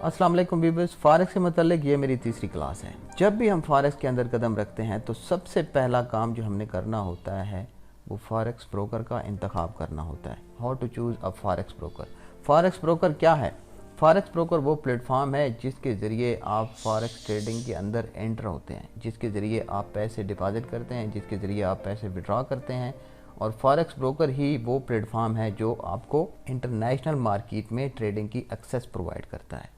अस्सलाम वालेकुम viewers, forex से मुतल्लिक ये मेरी तीसरी क्लास है। जब भी हम फ़ॉरेक्स के अंदर कदम रखते हैं तो सबसे पहला काम जो हमने करना होता है वो फ़ॉरेक्स ब्रोकर का इंतखाब करना होता है। How to choose a forex broker. Forex broker क्या है? फ़ॉरेक्स ब्रोकर वो प्लेटफॉर्म है जिसके ज़रिए आप फ़ॉरेक्स ट्रेडिंग के अंदर एंटर होते हैं, जिसके ज़रिए आप पैसे डिपॉज़िट करते हैं, जिसके ज़रिए आप पैसे विड्रॉ करते हैं। और फॉरेक्स ब्रोकर ही वो प्लेटफॉर्म है जो आपको इंटरनेशनल मार्केट में ट्रेडिंग की एक्सेस प्रोवाइड करता है।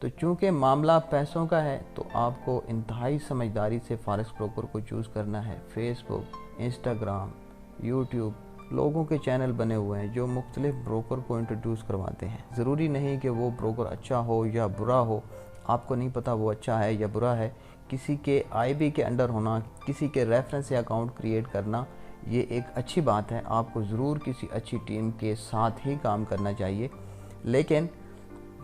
तो चूंकि मामला पैसों का है तो आपको इंतहाई समझदारी से फॉरेक्स ब्रोकर को चूज़ करना है। फेसबुक, इंस्टाग्राम, यूट्यूब लोगों के चैनल बने हुए हैं जो मुख्तलिफ ब्रोकर को इंट्रोड्यूस करवाते हैं। ज़रूरी नहीं कि वो ब्रोकर अच्छा हो या बुरा हो, आपको नहीं पता वो अच्छा है या बुरा है। किसी के आईबी के अंडर होना, किसी के रेफरेंस से अकाउंट क्रिएट करना, ये एक अच्छी बात है। आपको ज़रूर किसी अच्छी टीम के साथ ही काम करना चाहिए, लेकिन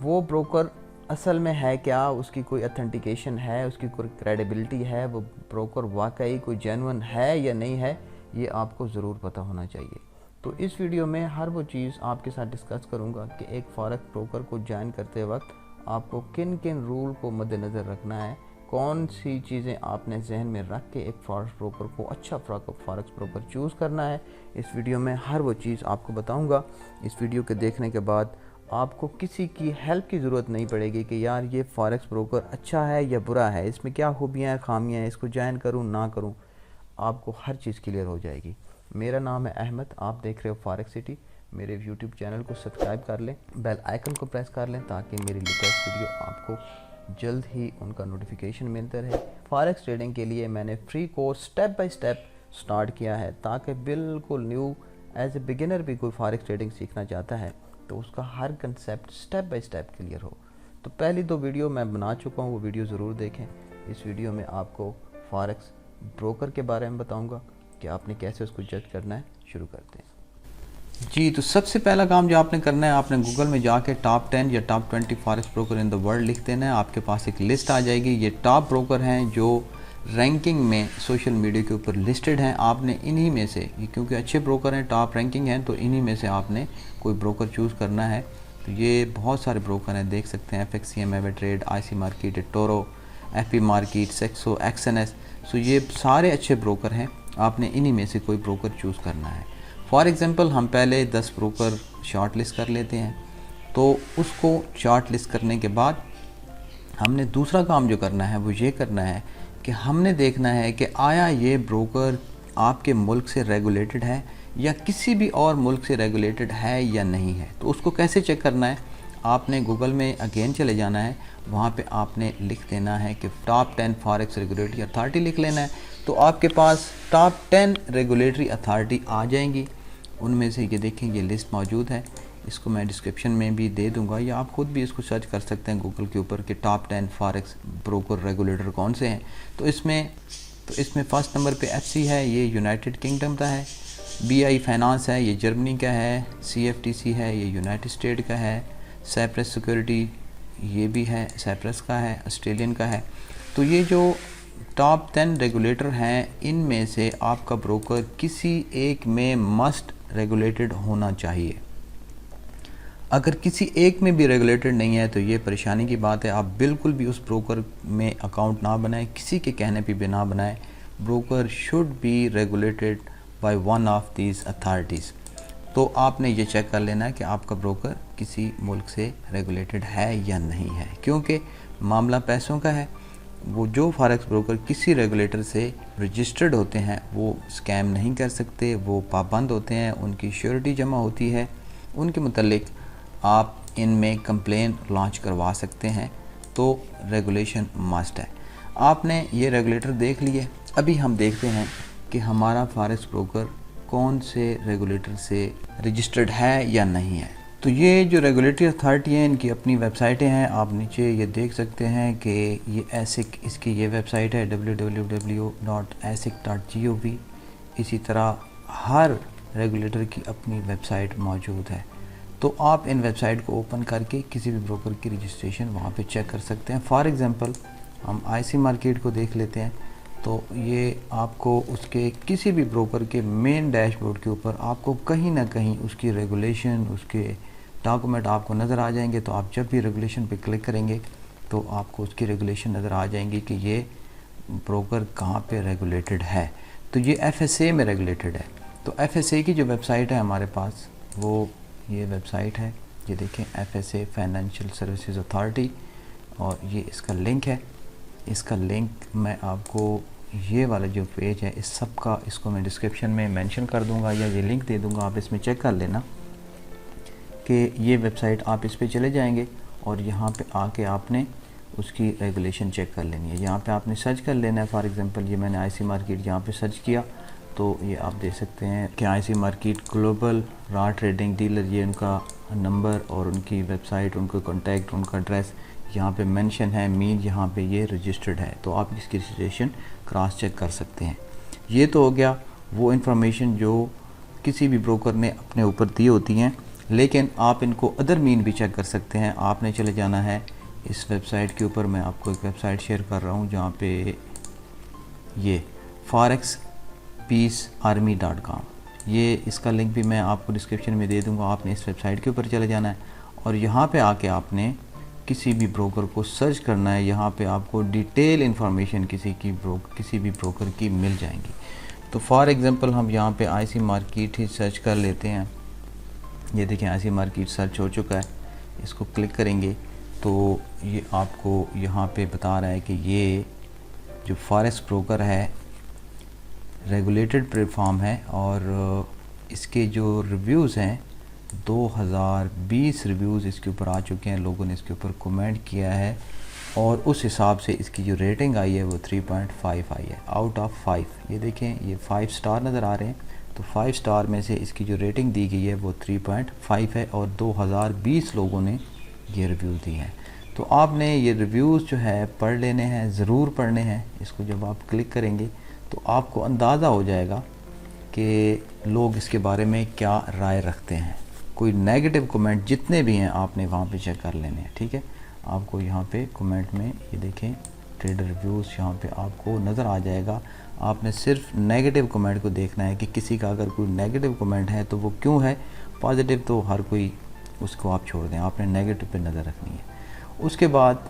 वो ब्रोकर असल में है क्या, उसकी कोई अथेंटिकेशन है, उसकी कोई क्रेडिबिलिटी है, वो ब्रोकर वाकई कोई जेन्युइन है या नहीं है, ये आपको ज़रूर पता होना चाहिए। तो इस वीडियो में हर वो चीज़ आपके साथ डिस्कस करूँगा कि एक फॉरेक्स ब्रोकर को ज्वाइन करते वक्त आपको किन किन रूल को मद्देनज़र रखना है, कौन सी चीज़ें आपने जहन में रख के एक फॉरेक्स ब्रोकर को अच्छा फॉरेक्स ब्रोकर चूज़ करना है। इस वीडियो में हर वो चीज़ आपको बताऊँगा। इस वीडियो के देखने के बाद आपको किसी की हेल्प की ज़रूरत नहीं पड़ेगी कि यार ये फॉरेक्स ब्रोकर अच्छा है या बुरा है, इसमें क्या खूबियाँ हैं, खामियाँ हैं, इसको ज्वाइन करूँ ना करूँ, आपको हर चीज़ क्लियर हो जाएगी। मेरा नाम है अहमद, आप देख रहे हो फॉरेक्स सिटी। मेरे यूट्यूब चैनल को सब्सक्राइब कर लें, बेल आइकन को प्रेस कर लें ताकि मेरी लेटेस्ट वीडियो आपको जल्द ही उनका नोटिफिकेशन मिलता रहे। फॉरेक्स ट्रेडिंग के लिए मैंने free course step by step start किया है ताकि बिल्कुल न्यू एज ए बिगिनर भी कोई फॉरेक्स ट्रेडिंग सीखना चाहता है तो उसका हर concept step by step clear हो। तो पहली 2 वीडियो मैं बना चुका हूँ, वो वीडियो ज़रूर देखें। इस वीडियो में आपको फॉरेक्स ब्रोकर के बारे में बताऊँगा कि आपने कैसे उसको जज करना है। शुरू करते हैं जी। तो सबसे पहला काम जो आपने करना है, आपने गूगल में जाके टॉप 10 या top 20 forex broker in the world लिख देना है। आपके पास एक लिस्ट आ जाएगी। ये टॉप ब्रोकर हैं जो रैंकिंग में सोशल मीडिया के ऊपर लिस्टेड हैं। आपने इन्हीं में से, क्योंकि अच्छे ब्रोकर हैं, टॉप रैंकिंग हैं, तो इन्हीं में से आपने कोई ब्रोकर चूज़ करना है। तो ये बहुत सारे ब्रोकर हैं, देख सकते हैं, FXCM, एवेट्रेड, IC मार्केट, टोरो, FP market, Saxo, XNS। So ये सारे अच्छे ब्रोकर हैं, आपने इन्हीं में से कोई ब्रोकर चूज़ करना है। फॉर एग्ज़ाम्पल हम पहले 10 ब्रोकर शॉर्ट लिस्ट कर लेते हैं। तो उसको शॉर्ट लिस्ट करने के बाद हमने दूसरा काम जो करना है वो ये करना है कि हमने देखना है कि आया ये ब्रोकर आपके मुल्क से रेगुलेटेड है या किसी भी और मुल्क से रेगुलेटेड है या नहीं है। तो उसको कैसे चेक करना है, आपने गूगल में अगेन चले जाना है, वहाँ पे आपने लिख देना है कि टॉप 10 फॉरेक्स रेगुलेटरी अथॉरिटी लिख लेना है। तो आपके पास टॉप 10 रेगुलेटरी अथॉरिटी आ जाएंगी। उनमें से ये देखें, ये लिस्ट मौजूद है, इसको मैं डिस्क्रिप्शन में भी दे दूंगा या आप खुद भी इसको सर्च कर सकते हैं गूगल के ऊपर कि टॉप 10 फॉरेक्स ब्रोकर रेगुलेटर कौन से हैं। तो इसमें फर्स्ट नंबर पे FC है, ये यूनाइटेड किंगडम का है। BI फाइनेंस है, ये जर्मनी का है। CFTC है, ये यूनाइटेड स्टेट का है। साइप्रस सिक्योरिटी, ये भी है, साइप्रस का है, ऑस्ट्रेलियन का है। तो ये जो टॉप 10 रेगुलेटर हैं, इनमें से आपका ब्रोकर किसी एक में मस्ट रेगुलेटेड होना चाहिए। अगर किसी एक में भी रेगुलेटेड नहीं है तो ये परेशानी की बात है। आप बिल्कुल भी उस ब्रोकर में अकाउंट ना बनाएं, किसी के कहने पे भी ना बनाएं। Broker should be regulated by one of these authorities. तो आपने ये चेक कर लेना है कि आपका ब्रोकर किसी मुल्क से रेगुलेटेड है या नहीं है, क्योंकि मामला पैसों का है। वो जो फॉरेक्स ब्रोकर किसी रेगुलेटर से रजिस्टर्ड होते हैं वो स्कैम नहीं कर सकते, वो पाबंद होते हैं, उनकी श्योरिटी जमा होती है, उनके मुतल्लिक आप इनमें कंप्लेन लॉन्च करवा सकते हैं। तो रेगुलेशन मस्ट है। आपने ये रेगुलेटर देख लिए। अभी हम देखते हैं कि हमारा फॉरेक्स ब्रोकर कौन से रेगुलेटर से रजिस्टर्ड है या नहीं है। तो ये जो रेगुलेटरी अथॉरिटी है, इनकी अपनी वेबसाइटें हैं। आप नीचे ये देख सकते हैं कि ये ASIC, इसकी ये वेबसाइट है www.asic.gov। इसी तरह हर रेगुलेटर की अपनी वेबसाइट मौजूद है। तो आप इन वेबसाइट को ओपन करके किसी भी ब्रोकर की रजिस्ट्रेशन वहाँ पे चेक कर सकते हैं। फॉर एग्ज़ाम्पल हम IC मार्केट को देख लेते हैं। तो ये आपको उसके किसी भी ब्रोकर के मेन डैशबोर्ड के ऊपर आपको कहीं ना कहीं उसकी रेगुलेशन, उसके डॉक्यूमेंट आपको नज़र आ जाएंगे। तो आप जब भी रेगुलेशन पे क्लिक करेंगे तो आपको उसकी रेगुलेशन नज़र आ जाएंगी कि ये ब्रोकर कहाँ पे रेगुलेटेड है। तो ये FSA में रेगुलेटेड है। तो FSA की जो वेबसाइट है हमारे पास, वो ये वेबसाइट है, ये देखें, FSA फाइनेंशियल सर्विसेज अथॉरिटी, और ये इसका लिंक है। इसका लिंक मैं आपको, ये वाला जो पेज है इस सब का, इसको मैं डिस्क्रिप्शन में मेंशन कर दूंगा या ये लिंक दे दूंगा, आप इसमें चेक कर लेना कि ये वेबसाइट, आप इस पे चले जाएंगे और यहाँ पे आके आपने उसकी रेगुलेशन चेक कर लेनी है। यहाँ पे आपने सर्च कर लेना है। फॉर एग्जांपल ये मैंने IC मार्केट यहाँ पे सर्च किया तो ये आप देख सकते हैं कि IC market global raw trading dealer, ये उनका नंबर और उनकी वेबसाइट, उनका कॉन्टैक्ट, उनका एड्रेस यहाँ पे मेंशन है। मीन यहाँ पे ये रजिस्टर्ड है, तो आप इसकी रजिस्ट्रेशन क्रॉस चेक कर सकते हैं। ये तो हो गया वो इन्फॉर्मेशन जो किसी भी ब्रोकर ने अपने ऊपर दी होती हैं, लेकिन आप इनको अदर मीन भी चेक कर सकते हैं। आपने चले जाना है इस वेबसाइट के ऊपर, मैं आपको एक वेबसाइट शेयर कर रहा हूँ जहाँ पे ये forexpeacearmy.com, ये इसका लिंक भी मैं आपको डिस्क्रिप्शन में दे दूँगा। आपने इस वेबसाइट के ऊपर चले जाना है और यहाँ पे आके आपने किसी भी ब्रोकर को सर्च करना है। यहाँ पे आपको डिटेल इन्फॉर्मेशन किसी भी ब्रोकर की मिल जाएंगी। तो फॉर एग्ज़ाम्पल हम यहाँ पे IC मार्केट ही सर्च कर लेते हैं। ये देखें IC मार्केट सर्च हो चुका है। इसको क्लिक करेंगे तो ये आपको यहाँ पे बता रहा है कि ये जो फॉरेक्स ब्रोकर है रेगुलेटेड प्लेटफॉर्म है और इसके जो रिव्यूज़ हैं 2020 रिव्यूज़ इसके ऊपर आ चुके हैं। लोगों ने इसके ऊपर कमेंट किया है और उस हिसाब से इसकी जो रेटिंग आई है वो 3.5 आई है आउट ऑफ 5। ये देखें, ये 5 स्टार नज़र आ रहे हैं। तो 5 स्टार में से इसकी जो रेटिंग दी गई है वो 3.5 है और 2020 लोगों ने ये रिव्यूज़ दी हैं। तो आपने ये रिव्यूज़ जो है पढ़ लेने हैं, ज़रूर पढ़ने हैं। इसको जब आप क्लिक करेंगे तो आपको अंदाज़ा हो जाएगा कि लोग इसके बारे में क्या राय रखते हैं। कोई नेगेटिव कमेंट जितने भी हैं आपने वहाँ पे चेक कर लेने हैं, ठीक है। आपको यहाँ पे कमेंट में ये देखें ट्रेडर रिव्यूज़ यहाँ पे आपको नज़र आ जाएगा। आपने सिर्फ नेगेटिव कमेंट को देखना है कि किसी का अगर कोई नेगेटिव कमेंट है तो वो क्यों है, पॉजिटिव तो हर कोई उसको आप छोड़ दें, आपने नेगेटिव पे नज़र रखनी है। उसके बाद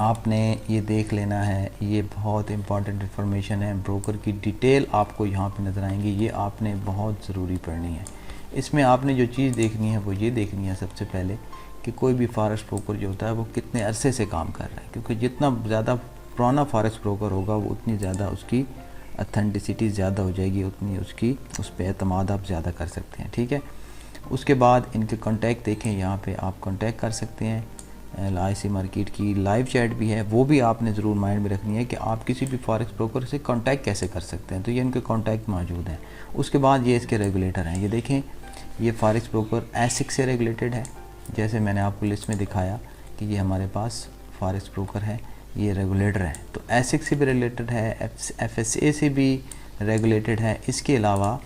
आपने ये देख लेना है, ये बहुत इंपॉर्टेंट इन्फॉर्मेशन है, ब्रोकर की डिटेल आपको यहाँ पे नज़र आएंगी। ये आपने बहुत ज़रूरी पढ़नी है। इसमें आपने जो चीज़ देखनी है वो ये देखनी है सबसे पहले कि कोई भी फॉरेक्स ब्रोकर जो होता है वो कितने अरसे से काम कर रहा है, क्योंकि जितना ज़्यादा पुराना फॉरेक्स ब्रोकर होगा वो उतनी ज़्यादा उसकी अथेंटिसिटी ज़्यादा हो जाएगी, उतनी उसकी उस पर एतमाद आप ज़्यादा कर सकते हैं, ठीक है। उसके बाद इनके कॉन्टैक्ट देखें, यहाँ पे आप कॉन्टैक्ट कर सकते हैं। IC मार्केट की लाइव चैट भी है, वो भी आपने ज़रूर माइंड में रखनी है कि आप किसी भी फॉरेक्स ब्रोकर से कॉन्टैक्ट कैसे कर सकते हैं। तो ये इनके कॉन्टैक्ट मौजूद हैं। उसके बाद ये इसके रेगुलेटर हैं। ये देखें, ये फॉरेक्स ब्रोकर ASIC से रेगुलेटेड है। जैसे मैंने आपको लिस्ट में दिखाया कि ये हमारे पास फॉरेक्स ब्रोकर है, ये रेगुलेटर है। तो ASIC से भी रेगुलेटेड है, FSA से भी रेगुलेटेड है। इसके अलावा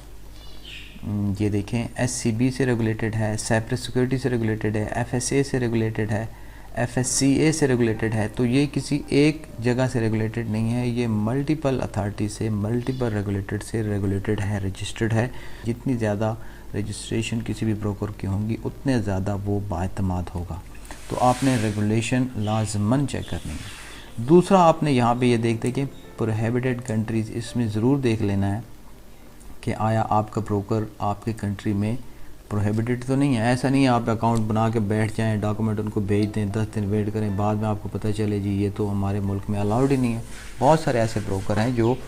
ये देखें SCB से रेगुलेटेड है, साइप्रस सिक्योरिटी से रेगुलेटेड है, FSA से रेगुलेटेड है, FSCA से रेगुलेटेड है। तो ये किसी एक जगह से रेगुलेटेड नहीं है, ये मल्टीपल अथॉरिटी से, मल्टीपल रेगुलेटेड से रेगुलेटेड है, रजिस्टर्ड है। जितनी ज़्यादा रजिस्ट्रेशन किसी भी ब्रोकर की होंगी उतने ज़्यादा वो बाएतमाद होगा। तो आपने रेगुलेशन लाजमन चेक करनी है। दूसरा, आपने यहाँ पे ये देखते कि प्रोहिबिटेड कंट्रीज़, इसमें ज़रूर देख लेना है कि आया आपका ब्रोकर आपके कंट्री में प्रोहिबिटेड तो नहीं है। ऐसा नहीं है आप अकाउंट बना के बैठ जाएं, डॉक्यूमेंट उनको भेज दें, 10 दिन वेट करें, बाद में आपको पता चले जी ये तो हमारे मुल्क में अलाउड ही नहीं है। बहुत सारे ऐसे ब्रोकर हैं जो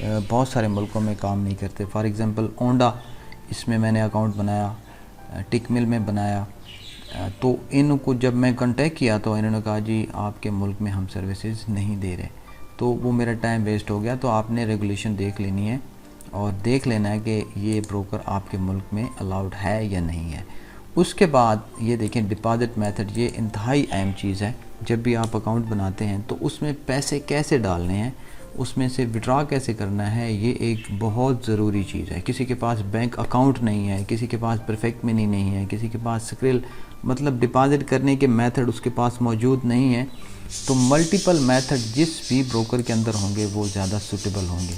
बहुत सारे मुल्कों में काम नहीं करते। फॉर एग्ज़ाम्पल ओंडा, इसमें मैंने अकाउंट बनाया, टिकमिल में बनाया। तो इनको जब मैं कॉन्टेक्ट किया तो इन्होंने कहा जी आपके मुल्क में हम सर्विसेज नहीं दे रहे, तो वो मेरा टाइम वेस्ट हो गया। तो आपने रेगुलेशन देख लेनी है और देख लेना है कि ये ब्रोकर आपके मुल्क में अलाउड है या नहीं है। उसके बाद ये देखें डिपॉज़िट मेथड, ये इंतहाई अहम चीज़ है। जब भी आप अकाउंट बनाते हैं तो उसमें पैसे कैसे डालने हैं, उसमें से विड्रॉ कैसे करना है, ये एक बहुत ज़रूरी चीज़ है। किसी के पास बैंक अकाउंट नहीं है, किसी के पास परफेक्ट मनी नहीं है, किसी के पास स्क्रिल मतलब डिपॉज़िट करने के मेथड उसके पास मौजूद नहीं है, तो मल्टीपल मेथड जिस भी ब्रोकर के अंदर होंगे वो ज़्यादा सूटेबल होंगे।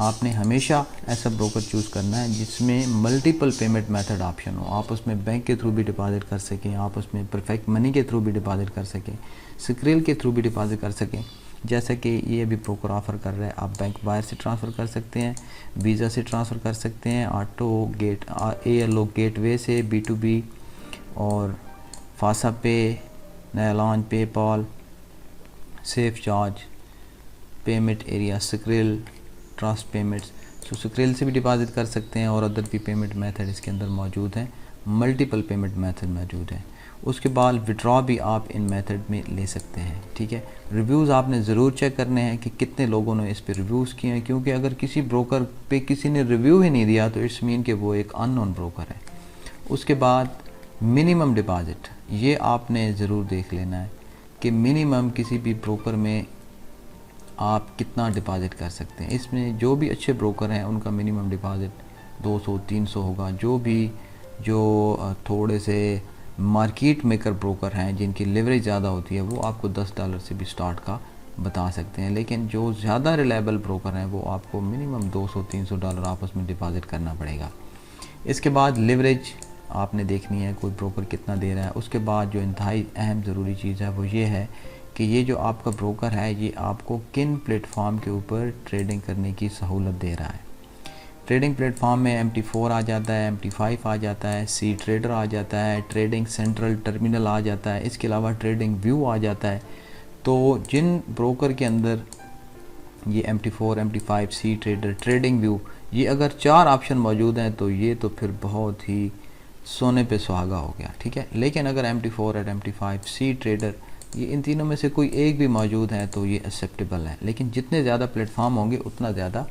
आपने हमेशा ऐसा ब्रोकर चूज़ करना है जिसमें मल्टीपल पेमेंट मेथड ऑप्शन हो। आप उसमें बैंक के थ्रू भी डिपॉजिट कर सकें, आप उसमें परफेक्ट मनी के थ्रू भी डिपॉजिट कर सकें, स्क्रिल के थ्रू भी डिपॉजिट कर सकें। जैसा कि ये अभी ब्रोकर ऑफ़र कर रहा है, आप बैंक वायर से ट्रांसफ़र कर सकते हैं, वीज़ा से ट्रांसफ़र कर सकते हैं, ऑटो गेट ALO गेटवे से B2B, और फासा पे, नैलान, PayPal, SafeCharge, payment area, Skrill, trust payments. तो स्क्रिल से भी डिपॉजिट कर सकते हैं और अदर भी पेमेंट मेथड इसके अंदर मौजूद हैं, मल्टीपल पेमेंट मेथड मौजूद हैं। उसके बाद विड्रॉ भी आप इन मेथड में ले सकते हैं, ठीक है। रिव्यूज़ आपने ज़रूर चेक करने हैं कि कितने लोगों ने इस पे रिव्यूज़ किए हैं, क्योंकि अगर किसी ब्रोकर पे किसी ने रिव्यू ही नहीं दिया तो इट्स मीन कि वो एक अननोन ब्रोकर है। उसके बाद मिनिमम डिपॉज़िट, ये आपने ज़रूर देख लेना है कि मिनिमम किसी भी ब्रोकर में आप कितना डिपॉज़िट कर सकते हैं। इसमें जो भी अच्छे ब्रोकर हैं उनका मिनिमम डिपॉज़िट 200-300 होगा। जो थोड़े से मार्केट मेकर ब्रोकर हैं जिनकी लेवरेज ज़्यादा होती है वो आपको $10 से भी स्टार्ट का बता सकते हैं, लेकिन जो ज़्यादा रिलायबल ब्रोकर हैं वो आपको मिनिमम $200-300 आप उसमें डिपॉज़िट करना पड़ेगा। इसके बाद लेवरेज आपने देखनी है कोई ब्रोकर कितना दे रहा है। उसके बाद जो इंतहाई अहम ज़रूरी चीज़ है वो ये है कि ये जो आपका ब्रोकर है ये आपको किन प्लेटफॉर्म के ऊपर ट्रेडिंग करने की सहूलत दे रहा है। ट्रेडिंग प्लेटफॉर्म में MT4 आ जाता है, MT5 आ जाता है, सी ट्रेडर आ जाता है, ट्रेडिंग सेंट्रल टर्मिनल आ जाता है, इसके अलावा ट्रेडिंग व्यू आ जाता है। तो जिन ब्रोकर के अंदर ये MT4, MT5, सी ट्रेडर, ट्रेडिंग व्यू, ये अगर 4 ऑप्शन मौजूद हैं तो ये तो फिर बहुत ही सोने पे सुहागा हो गया, ठीक है। लेकिन अगर MT4 और MT5, सी ट्रेडर, ये इन तीनों में से कोई एक भी मौजूद है तो ये एक्सेप्टेबल है। लेकिन जितने ज़्यादा प्लेटफॉर्म होंगे उतना ज़्यादा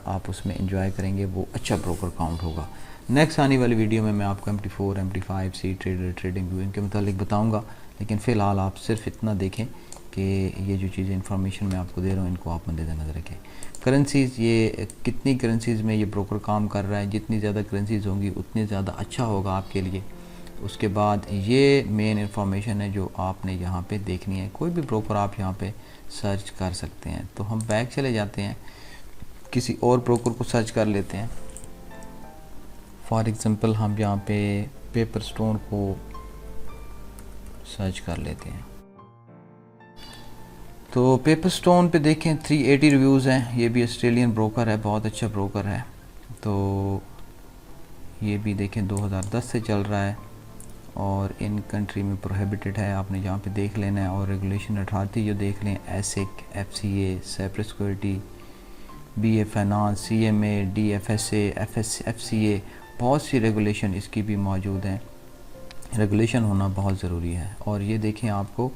आप उसमें एंजॉय करेंगे, वो अच्छा ब्रोकर काउंट होगा। नेक्स्ट आने वाली वीडियो में मैं आपको MT4, MT5, सी ट्रेडर, ट्रेडिंग व्यू इनके मुतालिक बताऊंगा। लेकिन फ़िलहाल आप सिर्फ इतना देखें कि ये जो चीज़ें इंफॉर्मेशन मैं आपको दे रहा हूँ इनको आप मद्देनज़र रखें। करेंसीज़, ये कितनी करेंसीज़ में ये ब्रोकर काम कर रहा है, जितनी ज़्यादा करेंसीज़ होंगी उतनी ज़्यादा अच्छा होगा आपके लिए। उसके बाद ये मेन इंफॉर्मेशन है जो आपने यहाँ पे देखनी है। कोई भी ब्रोकर आप यहाँ पे सर्च कर सकते हैं। तो हम बैक चले जाते हैं, किसी और ब्रोकर को सर्च कर लेते हैं। फॉर एग्ज़ाम्पल हम यहाँ पे पेपर स्टोन को सर्च कर लेते हैं। तो पेपर स्टोन पे देखें 380 रिव्यूज़ हैं। ये भी ऑस्ट्रेलियन ब्रोकर है, बहुत अच्छा ब्रोकर है। तो ये भी देखें 2010 से चल रहा है और इन कंट्री में प्रोहिबिटेड है, आपने यहाँ पे देख लेना है। और रेगुलेशन अथॉरिटी जो देख लें, एसिक, FCA, separate security, BA finance, CMA, DFSA, FCA, बहुत सी रेगुलेशन इसकी भी मौजूद हैं। रेगुलेशन होना बहुत ज़रूरी है। और ये देखें, आपको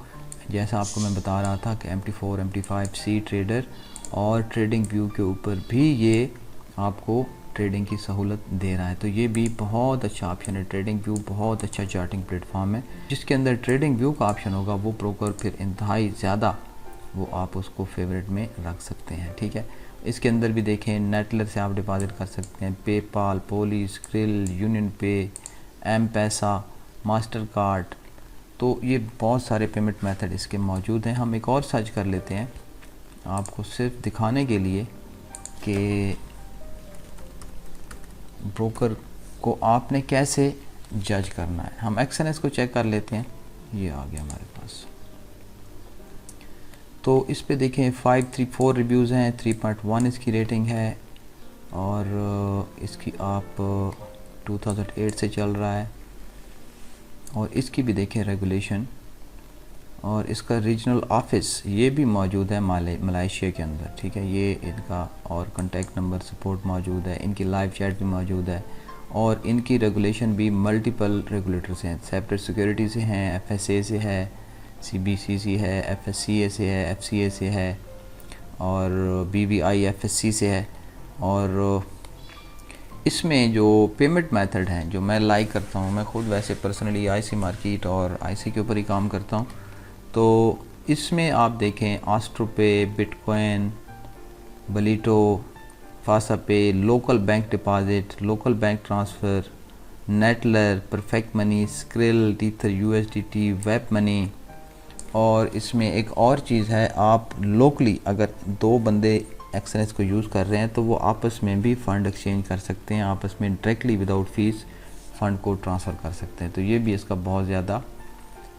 जैसा आपको मैं बता रहा था कि MT4, MT5, सी ट्रेडर और ट्रेडिंग व्यू के ऊपर भी ये आपको ट्रेडिंग की सहूलत दे रहा है। तो ये भी बहुत अच्छा ऑप्शन है। ट्रेडिंग व्यू बहुत अच्छा चार्टिंग प्लेटफॉर्म है। जिसके अंदर ट्रेडिंग व्यू का ऑप्शन होगा वो ब्रोकर फिर इंतहाई ज़्यादा वो आप उसको फेवरेट में रख सकते हैं, ठीक है। इसके अंदर भी देखें, नेटलर से आप डिपॉजिट कर सकते हैं, पेपाल, पोली, स्क्रिल, यूनियन पे, M-पैसा, मास्टर कार्ड। तो ये बहुत सारे पेमेंट मेथड इसके मौजूद हैं। हम एक और सर्च कर लेते हैं आपको सिर्फ दिखाने के लिए कि ब्रोकर को आपने कैसे जज करना है। हम XNS को चेक कर लेते हैं, ये आ गया हमारे पास। तो इस पे देखें 534 रिव्यूज़ हैं, 3.1 इसकी रेटिंग है और इसकी आप 2008 से चल रहा है। और इसकी भी देखें रेगुलेशन, और इसका रीजनल ऑफिस ये भी मौजूद है मलेशिया के अंदर, ठीक है। ये इनका और कॉन्टैक्ट नंबर सपोर्ट मौजूद है, इनकी लाइव चैट भी मौजूद है। और इनकी रेगुलेशन भी मल्टीपल रेगुलेटर से हैं, सेपरेट सिक्योरिटी से हैं, FSA से है, CBC से है, FSCA से है, FCA से है और BVI FSC से है। और इसमें जो पेमेंट मेथड हैं जो मैं लाइक करता हूँ, मैं ख़ुद वैसे पर्सनली IC मार्केट और IC के ऊपर ही काम करता हूँ। तो इसमें आप देखें आस्ट्रोपे, बिटकॉइन, बलीटो, FasaPay, local bank deposit, local bank transfer, Neteller, perfect money, Skrill, Tether USDT, WebMoney. और इसमें एक और चीज़ है, आप लोकली अगर 2 बंदे एक्सएनएस को यूज़ कर रहे हैं तो वो आपस में भी फ़ंड एक्सचेंज कर सकते हैं, आपस में डायरेक्टली विदाउट फीस फ़ंड को ट्रांसफ़र कर सकते हैं। तो ये भी इसका बहुत ज़्यादा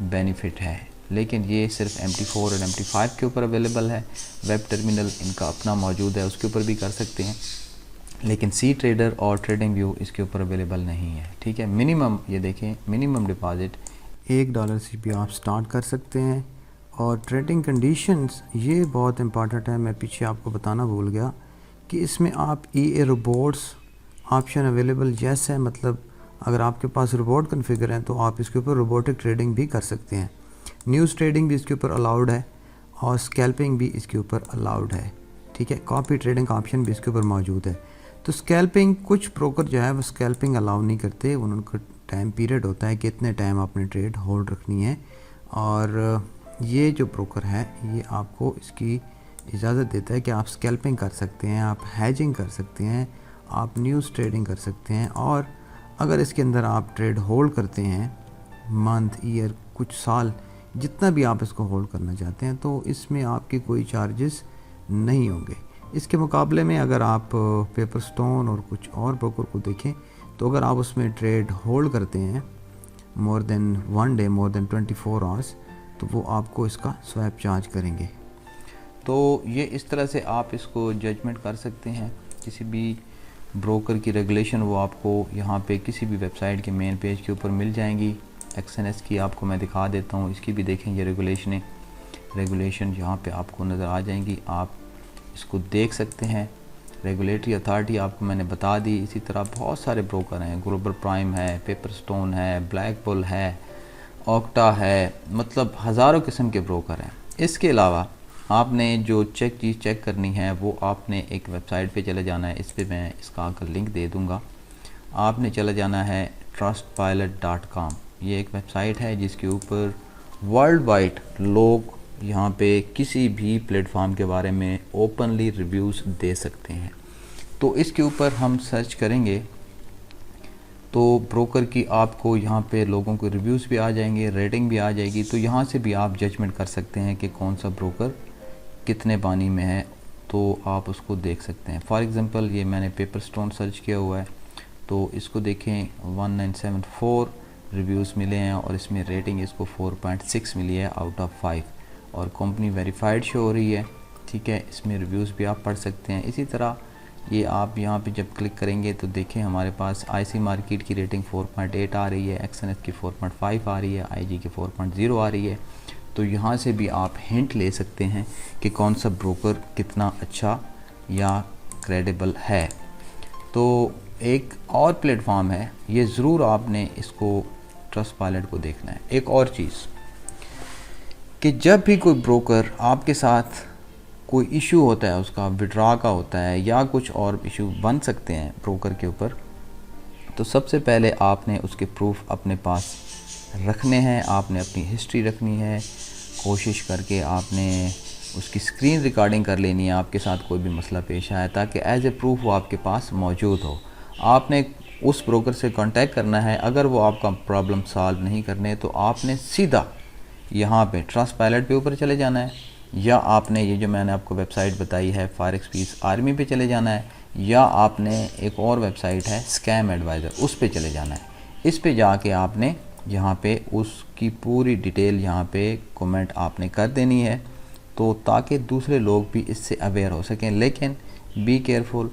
बेनिफिट है। लेकिन ये सिर्फ MT4 और MT5 के ऊपर अवेलेबल है। वेब टर्मिनल इनका अपना मौजूद है, उसके ऊपर भी कर सकते हैं, लेकिन सी ट्रेडर और ट्रेडिंग व्यू इसके ऊपर अवेलेबल नहीं है। ठीक है, मिनिमम ये देखें, मिनिमम डिपॉजिट $1 से भी आप स्टार्ट कर सकते हैं। और ट्रेडिंग कंडीशंस ये बहुत इंपॉर्टेंट है, मैं पीछे आपको बताना भूल गया कि इसमें आप EA robots option available yes है, मतलब अगर आपके पास रोबोट कन्फिगर हैं तो आप इसके ऊपर रोबोटिक ट्रेडिंग भी कर सकते हैं। न्यूज़ ट्रेडिंग भी इसके ऊपर अलाउड है और स्कैल्पिंग भी इसके ऊपर अलाउड है। ठीक है, कॉपी ट्रेडिंग का ऑप्शन भी इसके ऊपर मौजूद है। तो स्कैल्पिंग कुछ ब्रोकर जो है वो स्कैल्पिंग अलाउ नहीं करते, उनका टाइम पीरियड होता है कि इतने टाइम आपने ट्रेड होल्ड रखनी है। और ये जो ब्रोकर है ये आपको इसकी इजाज़त देता है कि आप स्कैल्पिंग कर सकते हैं, आप हैजिंग कर सकते हैं, आप न्यूज़ ट्रेडिंग कर सकते हैं। और अगर इसके अंदर आप ट्रेड होल्ड करते हैं मंथ, ईयर, कुछ साल, जितना भी आप इसको होल्ड करना चाहते हैं, तो इसमें आपके कोई चार्जेस नहीं होंगे। इसके मुकाबले में अगर आप पेपर स्टोन और कुछ और ब्रोकर को देखें तो अगर आप उसमें ट्रेड होल्ड करते हैं more than 1 day, more than 24 hours, तो वो आपको इसका स्वैप चार्ज करेंगे। तो ये इस तरह से आप इसको जजमेंट कर सकते हैं। किसी भी ब्रोकर की रेगुलेशन वो आपको यहाँ पे किसी भी वेबसाइट के मेन पेज के ऊपर मिल जाएंगी। एक्सएनएस की आपको मैं दिखा देता हूँ, इसकी भी देखें, ये रेगुलेशन यहाँ पे आपको नज़र आ जाएंगी, आप इसको देख सकते हैं। रेगुलेटरी अथॉरिटी आपको मैंने बता दी। इसी तरह बहुत सारे ब्रोकर हैं, ग्लोबल प्राइम है, पेपर स्टोन है, ब्लैक बुल है, ऑक्टा है, मतलब हज़ारों किस्म के ब्रोकर हैं। इसके अलावा आपने जो चीज़ चेक करनी है वो आपने एक वेबसाइट पे चले जाना है। इस पे मैं इसका आकर लिंक दे दूँगा। आपने चले जाना है trustpilot.com। ये एक वेबसाइट है जिसके ऊपर वर्ल्ड वाइड लोग यहाँ पे किसी भी प्लेटफॉर्म के बारे में ओपनली रिव्यूज़ दे सकते हैं। तो इसके ऊपर हम सर्च करेंगे तो ब्रोकर की आपको यहाँ पे लोगों के रिव्यूज़ भी आ जाएंगे, रेटिंग भी आ जाएगी। तो यहाँ से भी आप जजमेंट कर सकते हैं कि कौन सा ब्रोकर कितने पानी में है, तो आप उसको देख सकते हैं। फॉर एग्ज़ाम्पल ये मैंने पेपर स्टोन सर्च किया हुआ है, तो इसको देखें 1974 रिव्यूज़ मिले हैं और इसमें रेटिंग इसको 4.6 मिली है आउट ऑफ 5 और कंपनी वेरीफाइड शो हो रही है। ठीक है, इसमें रिव्यूज़ भी आप पढ़ सकते हैं। इसी तरह ये आप यहाँ पे जब क्लिक करेंगे तो देखें हमारे पास IC मार्केट की रेटिंग 4.8 आ रही है, एक्सएनएस की 4.5 आ रही है, IG की 4.0 आ रही है। तो यहाँ से भी आप हिंट ले सकते हैं कि कौन सा ब्रोकर कितना अच्छा या क्रेडिबल है। तो एक और प्लेटफॉर्म है, ये ज़रूर आपने इसको ट्रस्टपायलट को देखना है। एक और चीज़ कि जब भी कोई ब्रोकर आपके साथ कोई इशू होता है, उसका विड्रॉ का होता है या कुछ और इशू बन सकते हैं ब्रोकर के ऊपर, तो सबसे पहले आपने उसके प्रूफ अपने पास रखने हैं, आपने अपनी हिस्ट्री रखनी है। कोशिश करके आपने उसकी स्क्रीन रिकॉर्डिंग कर लेनी है आपके साथ कोई भी मसला पेश आया, ताकि एज ए प्रूफ वो आपके पास मौजूद हो। आपने उस ब्रोकर से कांटेक्ट करना है। अगर वो आपका प्रॉब्लम सॉल्व नहीं करने तो आपने सीधा यहाँ पे ट्रस्टपायलट पे ऊपर चले जाना है, या आपने ये जो मैंने आपको वेबसाइट बताई है फॉरेक्स आर्मी पे चले जाना है, या आपने एक और वेबसाइट है स्कैम एडवाइज़र, उस पे चले जाना है। इस पे जाके आपने यहाँ पे उसकी पूरी डिटेल यहाँ पे कमेंट आपने कर देनी है, तो ताकि दूसरे लोग भी इससे अवेयर हो सकें। लेकिन बी केयरफुल,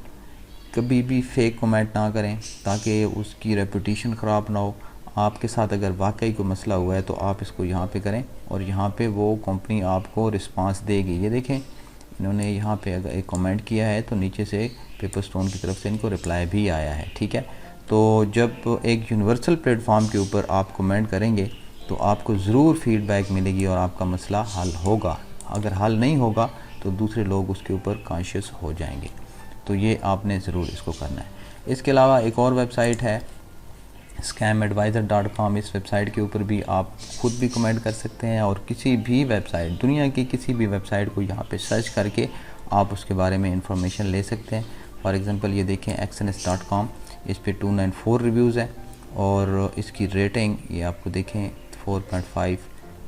कभी भी फेक कमेंट ना करें ताकि उसकी रेपुटेशन ख़राब ना हो। आपके साथ अगर वाकई कोई मसला हुआ है तो आप इसको यहाँ पे करें और यहाँ पे वो कंपनी आपको रिस्पांस देगी। ये देखें, इन्होंने यहाँ पे अगर एक कमेंट किया है तो नीचे से पेपर स्टोन की तरफ से इनको रिप्लाई भी आया है। ठीक है, तो जब एक यूनिवर्सल प्लेटफॉर्म के ऊपर आप कमेंट करेंगे तो आपको ज़रूर फीडबैक मिलेगी और आपका मसला हल होगा। अगर हल नहीं होगा तो दूसरे लोग उसके ऊपर कॉन्शियस हो जाएंगे। तो ये आपने ज़रूर इसको करना है। इसके अलावा एक और वेबसाइट है scamadvisor.com। इस वेबसाइट के ऊपर भी आप खुद भी कमेंट कर सकते हैं और किसी भी वेबसाइट, दुनिया की किसी भी वेबसाइट को यहाँ पे सर्च करके आप उसके बारे में इंफॉर्मेशन ले सकते हैं। फॉर एग्ज़ाम्पल ये देखें xns.com, इस पे 294 रिव्यूज़ हैं और इसकी रेटिंग ये आपको देखें 4.5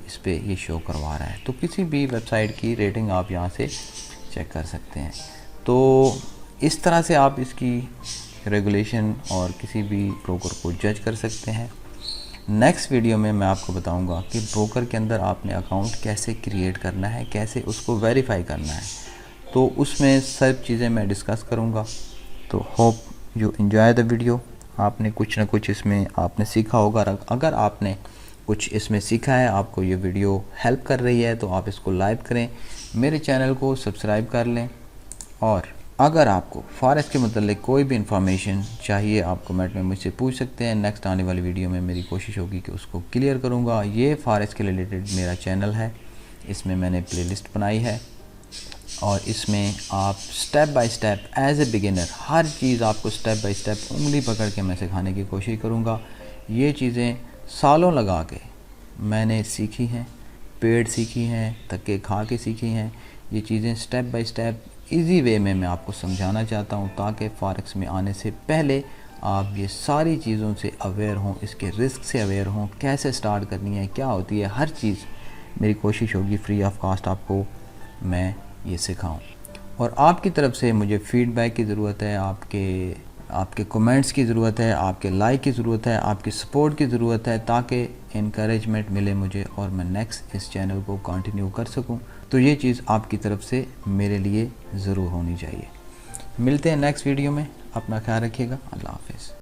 इस पे ये शो करवा रहा है। तो किसी भी वेबसाइट की रेटिंग आप यहाँ से चेक कर सकते हैं। तो इस तरह से आप इसकी रेगुलेशन और किसी भी ब्रोकर को जज कर सकते हैं। नेक्स्ट वीडियो में मैं आपको बताऊंगा कि ब्रोकर के अंदर आपने अकाउंट कैसे क्रिएट करना है, कैसे उसको वेरीफाई करना है, तो उसमें सब चीज़ें मैं डिस्कस करूंगा। तो hope you enjoy the video. आपने कुछ ना कुछ इसमें आपने सीखा होगा। अगर आपने कुछ इसमें सीखा है, आपको ये वीडियो हेल्प कर रही है, तो आप इसको लाइक करें, मेरे चैनल को सब्सक्राइब कर लें। और अगर आपको फॉरेक्स के मतलब कोई भी इंफॉर्मेशन चाहिए, आप कमेंट में मुझसे पूछ सकते हैं। नेक्स्ट आने वाली वीडियो में मेरी कोशिश होगी कि उसको क्लियर करूँगा। ये फॉरेक्स के रिलेटेड मेरा चैनल है, इसमें मैंने प्लेलिस्ट बनाई है और इसमें आप step by step as a beginner हर चीज़ आपको स्टेप बाय स्टेप उंगली पकड़ के मैं सिखाने की कोशिश करूँगा। ये चीज़ें सालों लगा के मैंने सीखी हैं, पेड़ सीखी हैं, धक्के खा के सीखी हैं। ये चीज़ें step by step easy way में मैं आपको समझाना चाहता हूँ, ताकि फॉरेक्स में आने से पहले आप ये सारी चीज़ों से अवेयर हों, इसके रिस्क से अवेयर हों, कैसे स्टार्ट करनी है, क्या होती है, हर चीज़ मेरी कोशिश होगी फ्री ऑफ कॉस्ट आपको मैं ये सिखाऊं। और आपकी तरफ से मुझे फीडबैक की ज़रूरत है, आपके कमेंट्स की ज़रूरत है, आपके लाइक की ज़रूरत है, आपकी सपोर्ट की ज़रूरत है, ताकि इनकरेजमेंट मिले मुझे और मैं नेक्स्ट इस चैनल को कंटिन्यू कर सकूं। तो ये चीज़ आपकी तरफ से मेरे लिए ज़रूर होनी चाहिए। मिलते हैं नेक्स्ट वीडियो में, अपना ख्याल रखिएगा। अल्लाह हाफ़िज़।